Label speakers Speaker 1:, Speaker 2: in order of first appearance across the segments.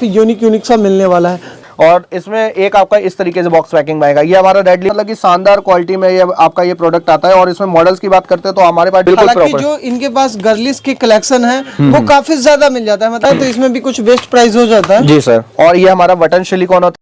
Speaker 1: Unique unique सा मिलने वाला है।
Speaker 2: और इसमें एक आपका इस तरीके से बॉक्स पैकिंग आएगा। ये हमारा रेडली मतलब कि शानदार क्वालिटी में ये आपका ये प्रोडक्ट आता है। और इसमें मॉडल्स की बात करते हैं तो हमारे पास बिल्कुल
Speaker 1: हालांकि
Speaker 2: प्रॉपर
Speaker 1: जो इनके पास गर्लिश के कलेक्शन है वो काफी ज्यादा मिल जाता है, मतलब तो इसमें भी कुछ बेस्ट प्राइस हो जाता है।
Speaker 2: जी सर। और ये हमारा बटन सिलिकॉन होता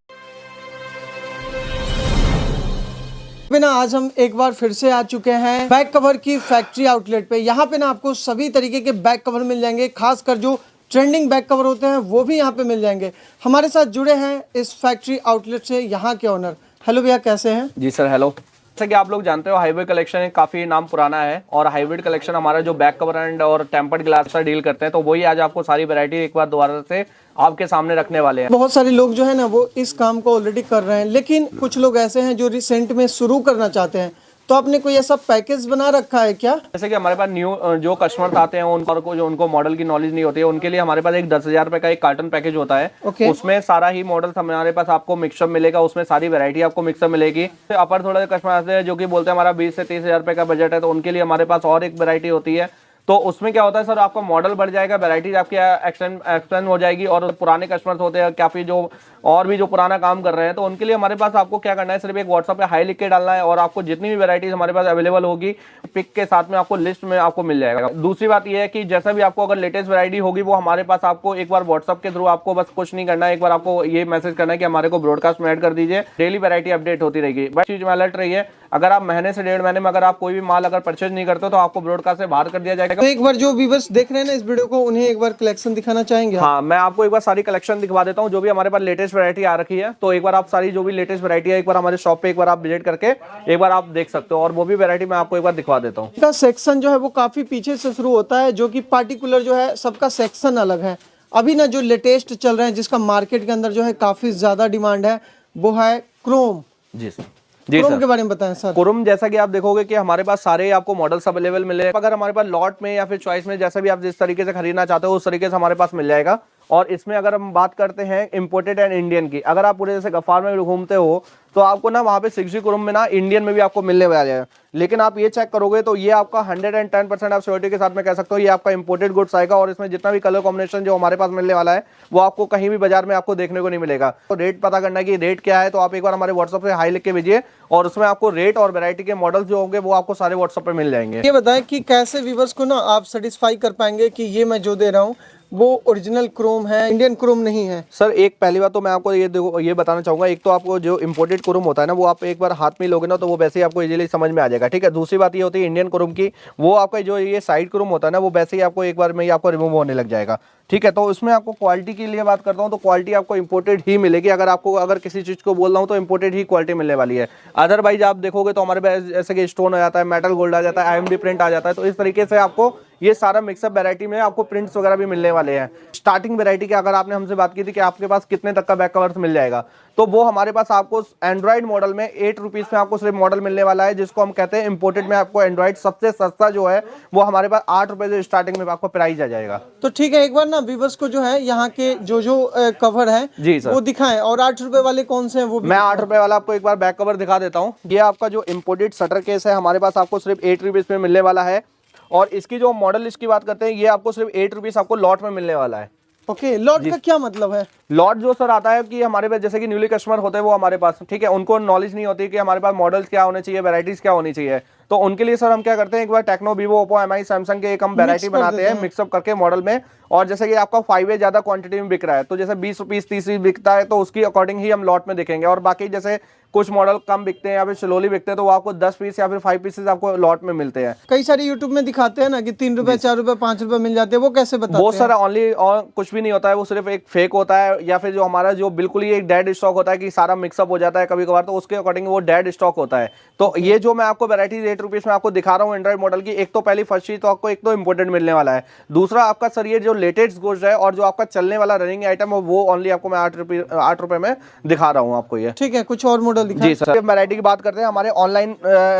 Speaker 1: ना आज हम एक बार फिर से आ चुके हैं बैक कवर की फैक्ट्री आउटलेट पे। यहाँ पे ना आपको सभी तरीके के बैक कवर मिल जाएंगे, खासकर जो ट्रेंडिंग बैक कवर होते हैं वो भी यहाँ पे मिल जाएंगे। हमारे साथ जुड़े हैं इस फैक्ट्री आउटलेट से यहाँ के ओनर। हेलो भैया, कैसे हैं?
Speaker 2: जी सर, हेलो। जैसा कि आप लोग जानते हो हाईब्रिड कलेक्शन काफी नाम पुराना है और हाईब्रिड कलेक्शन हमारा जो बैक कवर एंड और टेम्पर्ड ग्लास से डील करते हैं, तो वही आज आपको सारी वैरायटी एक बार दोबारा से आपके सामने रखने वाले हैं।
Speaker 1: बहुत सारे लोग जो है ना वो इस काम को ऑलरेडी कर रहे हैं, लेकिन कुछ लोग ऐसे हैं जो रिसेंट में शुरू करना चाहते हैं, तो आपने कोई ऐसा पैकेज बना रखा है क्या?
Speaker 2: जैसे कि हमारे पास न्यू जो कस्टमर्स आते हैं उनको जो उनको मॉडल की नॉलेज नहीं होती है, उनके लिए हमारे पास एक 10,000 रुपए का एक कार्टन पैकेज होता है। उसमें सारा ही मॉडल हमारे पास आपको मिक्सअप मिलेगा, उसमें सारी वैरायटी आपको मिक्सअप मिलेगी। अपर थोड़ा कस्टमर आते हैं जो कि बोलते हैं हमारा 20 से 30,000 रुपए का बजट है, तो उनके लिए हमारे पास और एक वैरायटी होती है। तो उसमें क्या होता है सर, आपका मॉडल बढ़ जाएगा, वैरायटी आपकी एक्सटेंड हो जाएगी। और पुराने कस्टमर्स होते हैं काफी जो और भी जो पुराना काम कर रहे हैं, तो उनके लिए हमारे पास आपको क्या करना है, सिर्फ एक व्हाट्सएप पे हाई लिख के डालना है और आपको जितनी भी वैरायटीज हमारे पास अवेलेबल होगी पिक के साथ में आपको लिस्ट में आपको मिल जाएगा। दूसरी बात यह है कि जैसा भी आपको अगर लेटेस्ट वैरायटी होगी वो हमारे पास आपको एक बार व्हाट्सएप के थ्रू आपको बस कुछ नहीं करना है, एक बार आपको ये मैसेज करना है कि हमारे को ब्रॉडकास्ट में ऐड कर दीजिए। डेली वैरायटी अपडेट होती रहेगी। बस चीज में अलर्ट रहिए, अगर आप महीने से 1.5 महीने में अगर आप कोई भी माल अगर परचेज नहीं करते तो आपको ब्रॉडकास्ट से बाहर कर दिया जाएगा।
Speaker 1: तो एक बार जो व्यूअर्स देख रहे हैं ना इस वीडियो को, उन्हें एक बार कलेक्शन दिखाना चाहेंगे?
Speaker 2: हाँ, मैं आपको एक बार सारी कलेक्शन दिखवा देता हूँ जो भी हमारे पास लेटेस्ट वैरायटी आ रखी है। तो एक बार आप सारी जो भी लेटेस्ट वैरायटी है एक बार हमारे शॉप पे एक बार आप विजिट करके एक बार आप देख सकते हो, और वो भी वैरायटी मैं आपको एक बार दिखवा देता हूँ।
Speaker 1: इसका सेक्शन जो है वो काफी पीछे से शुरू होता है, जो कि पार्टिकुलर जो है सबका सेक्शन अलग है। अभी ना जो लेटेस्ट चल रहे हैं जिसका मार्केट के अंदर जो है काफी ज्यादा डिमांड है, वो है क्रोम।
Speaker 2: जी सर।
Speaker 1: क्रोम के बारे में बताएं सर।
Speaker 2: क्रोम जैसा कि आप देखोगे कि हमारे पास सारे आपको मॉडल्स अवेलेबल मिले। अगर हमारे पास लॉट में या फिर चॉइस में जैसा भी आप जिस तरीके से खरीदना चाहते हो उस तरीके से हमारे पास मिल जाएगा। और इसमें अगर हम बात करते हैं इंपोर्टेड एंड इंडियन की, अगर आप पूरे जैसे गफ्फार में घूमते हो तो आपको ना वहाँ पे 6G क्रोम में ना इंडियन में भी आपको मिलने वाला है। लेकिन आप ये चेक करोगे तो ये आपका 110% आप श्योरिटी के साथ में कह सकते हो ये आपका इंपोर्टेड गुड्स आएगा। और इसमें जितना भी कलर कॉम्बिनेशन जो हमारे पास मिलने वाला है वो आपको कहीं भी बाजार में आपको देखने को नहीं मिलेगा। तो रेट पता करना है कि रेट क्या है, तो आप एक बार हमारे व्हाट्सएप पे हाई लिख के भेजिए और उसमें आपको रेट और वैरायटी के मॉडल्स जो होंगे वो आपको सारे व्हाट्सएप पे मिल जाएंगे।
Speaker 1: ये बताएं कि कैसे व्यूअर्स को ना आप सेटिस्फाई कर पाएंगे कि ये मैं जो दे रहा हूँ वो ओरिजिनल क्रोम है, इंडियन क्रोम नहीं है? सर
Speaker 2: एक पहली बात तो मैं आपको ये बताना चाहूंगा, एक तो आपको जो इंपोर्टेड क्रोम होता है ना वो आप एक बार हाथ में लोगे ना तो वो वैसे ही आपको इजीली समझ में आ जाएगा, ठीक है। दूसरी बात ये होती है इंडियन क्रोम की, वो आपका जो ये साइड क्रोम होता है ना वो वैसे ही आपको एक बार में ही आपको रिमूव होने लग जाएगा, ठीक है। तो उसमें आपको क्वालिटी के लिए बात करता हूँ तो क्वालिटी आपको इंपोर्टेड ही मिलेगी। अगर किसी चीज को बोल रहा हूँ तो इंपोर्टेड ही क्वालिटी मिलने वाली है। अदरवाइज आप देखोगे तो हमारे पास जैसे कि स्टोन आ जाता है, मेटल गोल्ड आ जाता है, IMD प्रिंट आ जाता है, तो इस तरीके से आपको ये सारा मिक्सअप वैरायटी में आपको प्रिंट्स वगैरह भी मिलने वाले हैं। स्टार्टिंग वैरायटी की अगर आपने हमसे बात की थी कि आपके पास कितने तक का बैक कवर्स मिल जाएगा, तो वो हमारे पास आपको एंड्रॉइड मॉडल में 8 रुपीज में आपको सिर्फ मॉडल मिलने वाला है, जिसको हम कहते हैं इंपोर्टेड में। आपको एंड्रॉइड सबसे सस्ता जो है वो हमारे पास 8 रुपए से स्टार्टिंग में आपको प्राइस आ जाएगा।
Speaker 1: तो ठीक है, एक बार ना व्यूअर्स को जो है यहाँ के जो कवर है
Speaker 2: जी सर
Speaker 1: वो दिखाएं। और 8 रुपए वाले कौन से हैं वो भी
Speaker 2: मैं 8 रुपए वाला आपको एक बार बैक कवर दिखा देता हूँ। ये आपका जो इंपोर्टेड शटर केस है हमारे पास आपको सिर्फ 8 रुपीज में मिलने वाला है। और इसकी जो मॉडल लिस्ट की बात करते हैं ये आपको सिर्फ 8 रुपीज आपको लॉट में मिलने वाला है।
Speaker 1: ओके, लॉट का क्या मतलब है?
Speaker 2: लॉट जो सर आता है कि हमारे पास जैसे कि न्यूली कस्टमर होते हैं वो हमारे पास, ठीक है, उनको नॉलेज नहीं होती कि हमारे पास मॉडल्स क्या होने चाहिए, वैरायटीज क्या होनी चाहिए। तो उनके लिए सर हम क्या करते हैं, एक बार Tecno, Vivo, Oppo, MI, Samsung के एक हम वैरायटी बनाते हैं मिक्सअप करके मॉडल में। और जैसे कि आपका 5A ज्यादा क्वांटिटी में बिक रहा है तो जैसे 20 रुपीज 30 बिकता है तो उसकी अकॉर्डिंग ही हम लॉट में देखेंगे। और बाकी जैसे कुछ मॉडल कम बिकते हैं या फिर स्लोली बिकते हैं तो वो आपको 10 पीस या फिर 5 पीसेस आपको लॉट में मिलते हैं।
Speaker 1: कई सारे यूट्यूब में दिखाते हैं ना कि 3 रुपए 4 रुपए 5 रुपए मिल जाते हैं, वो कैसे बताते हैं?
Speaker 2: वो सर ऑनली और कुछ भी नहीं होता है, वो सिर्फ एक फेक होता है या फिर जो हमारा जो बिल्कुल ही एक डेड स्टॉक होता है कि सारा मिक्सअप हो जाता है कभी कभार, तो उसके अकॉर्डिंग वो डेड स्टॉक होता है। तो ये जो मैं आपको वैरायटी 8 रुपीज में आपको दिखा रहा हूँ एंड्रॉइड मॉडल की, एक तो पहली फर्स्ट चीज तो आपको एक तो इंपोर्टेड मिलने वाला है। दूसरा आपका सर ये जो लेटेस्ट गुड्स है और जो आपका चलने वाला रनिंग आइटम है वो ऑनली आपको मैं 8 रुपए में दिखा रहा हूँ आपको ये,
Speaker 1: ठीक है। कुछ और मॉडल दिखाएं।
Speaker 2: जी सर। वैरायटी की बात करते हैं हमारे ऑनलाइन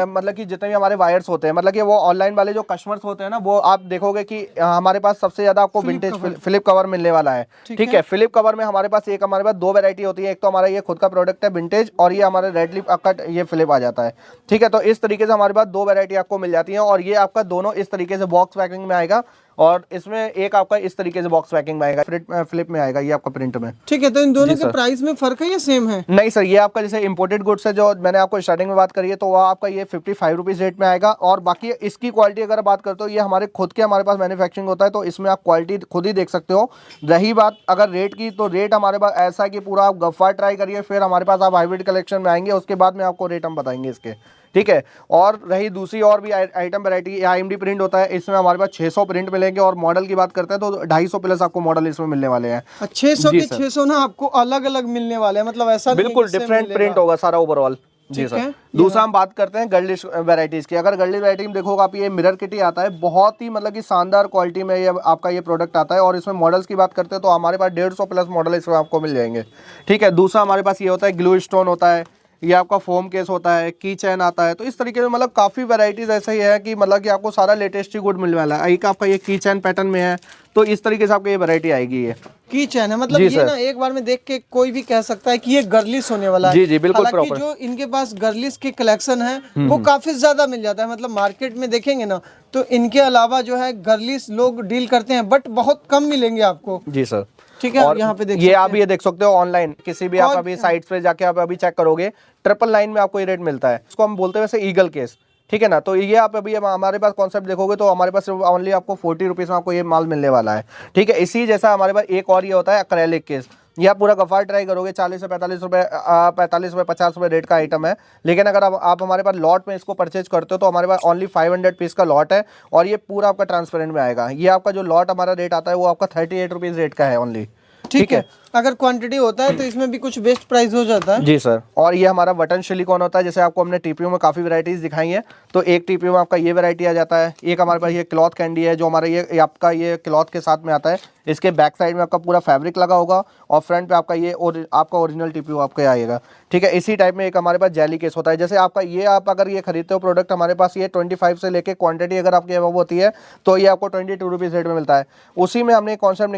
Speaker 2: मतलब कि जितने भी हमारे वायर्स होते हैं, मतलब कि वो ऑनलाइन वाले जो कस्टमर्स होते हैं ना, वो आप देखोगे कि हमारे पास सबसे ज्यादा आपको विंटेज फिलिप कवर मिलने वाला है, ठीक है। फिलिप कवर में हमारे पास दो वैरायटी होती है, एक तो हमारा ये खुद का प्रोडक्ट है विंटेज और ये हमारे रेडली कट ये फिलिप आ जाता है, ठीक है। तो इस तरीके से हमारे पास दो वैरायटी आपको मिल जाती है, और ये आपका दोनों इस तरीके से बॉक्स पैकिंग में आएगा, और इसमें एक आपका इस तरीके से बॉक्स पैकिंग में आएगा, फ्लिप में आएगा ये आपका प्रिंट में।
Speaker 1: ठीक है, तो इन दोनों के प्राइस में फर्क है या सेम है?
Speaker 2: नहीं सर, ये आपका जैसे इंपोर्टेड गुड्स है जो मैंने आपको स्टार्टिंग में बात करी है, तो वो आपका ये 55 रुपीज़ रेट में आएगा। और बाकी इसकी क्वालिटी अगर बात करते हो, ये हमारे खुद के हमारे पास मैन्युफैक्चरिंग होता है, तो इसमें आप क्वालिटी खुद ही देख सकते हो। रही बात अगर रेट की, तो रेट हमारे पास ऐसा है कि पूरा आप गफ्फा ट्राई करिए, फिर हमारे पास आप हाइब्रिड कलेक्शन में आएंगे, उसके बाद में आपको रेट हम बताएंगे इसके, ठीक है। और रही दूसरी और भी आइटम वैरायटी, आईएमडी प्रिंट होता है, इसमें हमारे पास 600 प्रिंट मिलेंगे, और मॉडल की बात करते हैं तो 250 प्लस आपको मॉडल इसमें मिलने वाले हैं।
Speaker 1: 600 के 600 ना आपको अलग अलग मिलने वाले हैं, मतलब ऐसा
Speaker 2: बिल्कुल डिफरेंट प्रिंट होगा सारा ओवरऑल। जी सर। दूसरा हम बात करते हैं गर्लिश वैरायटीज की। अगर गर्लिश वैरायटी में देखोगे आप, ये मिरर किट ही आता है, बहुत ही मतलब कि शानदार क्वालिटी में ये आपका ये प्रोडक्ट आता है। और इसमें मॉडल्स की बात करते हैं तो हमारे पास 150 प्लस मॉडल इसमें आपको मिल जाएंगे, ठीक है। दूसरा हमारे पास ये होता है ग्लू स्टोन होता है, ये आपका फोम केस होता है, की चैन आता है। तो इस तरीके से मतलब काफ़ी वैरायटीज़ ऐसे ही है कि मतलब कि आपको सारा लेटेस्ट ही गुड मिलने वाला है। एक आपका ये की चैन पैटर्न में है, तो इस तरीके से आपको ये वैरायटी आएगी। ये
Speaker 1: की चैन है, मतलब ये ना एक बार में देख के कोई भी कह सकता है कि ये गर्लिश होने वाला है।
Speaker 2: जी जी बिल्कुल
Speaker 1: प्रॉपर। जो इनके पास गर्लिश के कलेक्शन है वो काफी ज्यादा मिल जाता है, मतलब मार्केट में देखेंगे ना तो इनके अलावा जो है गर्लिश लोग डील करते हैं, बट बहुत कम मिलेंगे आपको।
Speaker 2: जी सर,
Speaker 1: ठीक है। और यहाँ पे
Speaker 2: ये आप ये देख सकते हो ऑनलाइन, किसी भी आप अभी साइट्स पे जाके आप अभी चेक करोगे, 999 में आपको ये रेट मिलता है। इसको हम बोलते हैं वैसे ईगल केस, ठीक है ना। तो ये आप अभी हमारे पास कॉन्सेप्ट देखोगे तो हमारे पास ओनली आपको 40 रुपीज़ में आपको ये माल मिलने वाला है, ठीक है। इसी जैसा हमारे पास एक और ये होता है एक्रेलिक केस, ये आप पूरा गफ्फार ट्राई करोगे 40 से 45 रुपये 50 रुपये रेट का आइटम है। लेकिन अगर आप हमारे पास लॉट में इसको परचेज करते हो तो हमारे पास ओनली 500 पीस का लॉट है, और ये पूरा आपका ट्रांसपेरेंट में आएगा। ये आपका जो लॉट हमारा रेट आता है वो आपका 38 रुपीज़ रेट का है ओनली,
Speaker 1: ठीक है। अगर क्वांटिटी होता है तो इसमें भी कुछ बेस्ट प्राइस हो जाता है।
Speaker 2: जी सर। और ये हमारा बटन सिलिकॉन होता है, जैसे आपको हमने टीपीओ में काफ़ी वैरायटीज़ दिखाई हैं, तो एक टीपीओ में आपका ये वैरायटी आ जाता है। एक हमारे पास ये क्लॉथ कैंडी है, जो हमारा ये आपका ये क्लॉथ के साथ में आता है। इसके बैक साइड में आपका पूरा फैब्रिक लगा होगा, और फ्रंट पे आपका ये आपका ओरिजिनल टीपीओ आपका आएगा, ठीक है। इसी टाइप में एक हमारे पास जेली केस होता है, जैसे आपका ये आप अगर ये खरीदते हो प्रोडक्ट हमारे पास, ये 25 से लेके क्वांटिटी अगर आपकी अब होती है तो ये आपको 22 रुपीज़ रेट में मिलता है। उसी में हमने एक कॉन्सेप्ट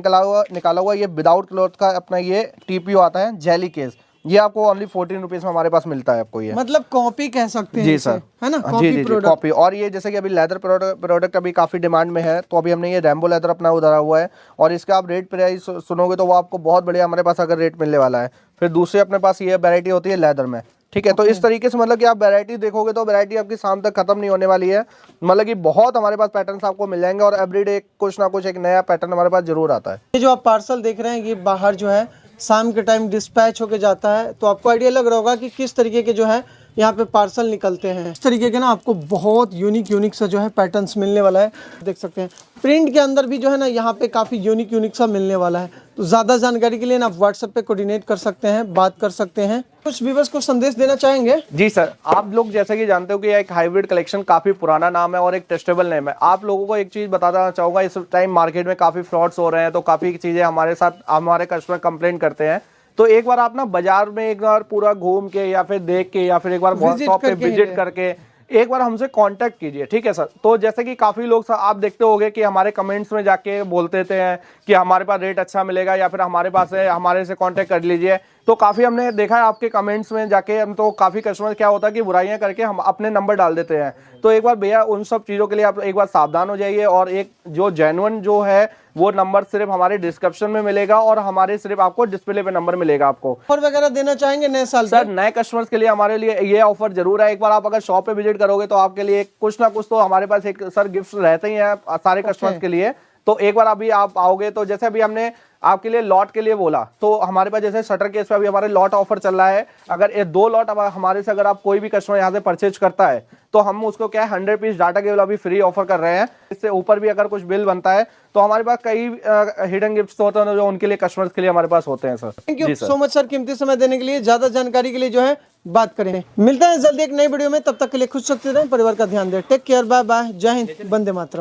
Speaker 2: निकाला हुआ ये विदाउट क्लॉथ का अपना ये टीपीओ आता है जेली केस, ये आपको ओनली 14 रुपीज़ में हमारे पास मिलता है आपको ये,
Speaker 1: मतलब कॉपी कह सकते हैं।
Speaker 2: जी सर,
Speaker 1: है ना।
Speaker 2: जी जी कॉपी। और ये जैसे कि अभी लेदर प्रोडक्ट अभी काफ़ी डिमांड में है, तो अभी हमने ये रैम्बो लेदर अपना उधारा हुआ है, और इसका आप रेट प्राइस सुनोगे तो वो आपको बहुत बढ़िया हमारे पास अगर रेट मिलने वाला है। फिर दूसरी अपने पास ये वैरायटी होती है लेदर में, ठीक है। तो इस तरीके से मतलब कि आप वैरायटी देखोगे तो वैरायटी आपकी शाम तक खत्म नहीं होने वाली है, मतलब कि बहुत हमारे पास पैटर्न्स आपको मिल जाएंगे, और एवरीडे कुछ ना कुछ एक नया पैटर्न हमारे पास जरूर आता है।
Speaker 1: ये जो आप पार्सल देख रहे हैं ये बाहर जो है शाम के टाइम डिस्पैच होके जाता है, तो आपको आइडिया लग रहा होगा कि किस तरीके के जो है यहाँ पे पार्सल निकलते हैं। इस तरीके के ना आपको बहुत यूनिक सा जो है पैटर्न्स मिलने वाला है। देख सकते हैं प्रिंट के अंदर भी जो है ना यहाँ पे काफ़ी यूनिक सा मिलने वाला है। तो ज़्यादा जानकारी के लिए ना आप व्हाट्सएप पे कोऑर्डिनेट कर सकते हैं, बात कर सकते हैं। कुछ व्यूअर्स को संदेश देना चाहेंगे?
Speaker 2: जी सर, आप लोग जैसा कि जानते हो कि एक हाइब्रिड कलेक्शन काफ़ी पुराना नाम है और एक ट्रस्टेबल नेम है। आप लोगों को एक चीज़ बताना चाहूँगा, इस टाइम मार्केट में काफ़ी फ्रॉड्स हो रहे हैं, तो काफ़ी चीज़ें हमारे साथ हमारे कस्टमर कंप्लेंट करते हैं। तो एक बार आप ना बाजार में एक बार पूरा घूम के या फिर देख के या फिर एक बार शॉप पे विजिट करके एक बार हमसे कांटेक्ट कीजिए, ठीक है सर। तो जैसे कि काफ़ी लोग आप देखते होंगे कि हमारे कमेंट्स में जाके बोलते हैं कि हमारे पास रेट अच्छा मिलेगा या फिर हमारे पास है, हमारे से कांटेक्ट कर लीजिए। तो काफ़ी हमने देखा है आपके कमेंट्स में जाके, हम तो काफ़ी कस्टमर क्या होता है कि बुराइयां करके हम अपने नंबर डाल देते हैं। तो एक बार भैया उन सब चीज़ों के लिए आप एक बार सावधान हो जाइए, और एक जो जेन्युइन जो है वो नंबर सिर्फ हमारे डिस्क्रिप्शन में मिलेगा, और हमारे सिर्फ आपको डिस्प्ले पे नंबर मिलेगा। आपको
Speaker 1: ऑफर वगैरह देना चाहेंगे नए साल
Speaker 2: सर? नए कस्टमर्स के लिए हमारे लिए ये ऑफर जरूर है। एक बार आप अगर शॉप पे विजिट करोगे तो आपके लिए कुछ ना कुछ तो हमारे पास एक सर गिफ्ट रहते ही हैं सारे कस्टमर्स के लिए। तो एक बार अभी आप आओगे तो जैसे अभी हमने आपके लिए लॉट के लिए बोला, तो हमारे पास जैसे शटर केस पे अभी हमारे लॉट ऑफर चल रहा है। अगर ये 2 लॉट हमारे से अगर आप कोई भी कस्टमर यहाँ से परचेज करता है तो हम उसको क्या है 100 पीस डाटा केबल अभी फ्री ऑफर कर रहे हैं। इससे ऊपर भी अगर कुछ बिल बनता है तो हमारे पास कई हिडन गिफ्ट्स होते हैं जो उनके लिए कस्टमर्स के लिए हमारे पास होते हैं sir.
Speaker 1: Thank you so much sir, कीमती समय देने के लिए। ज्यादा जानकारी के लिए जो है बात करें। मिलता है जल्दी एक नई वीडियो में, तब तक के लिए खुश रखते रहें, परिवार का ध्यान दें। टेक केयर, बाय बाय, जय हिंद, वंदे मातरम।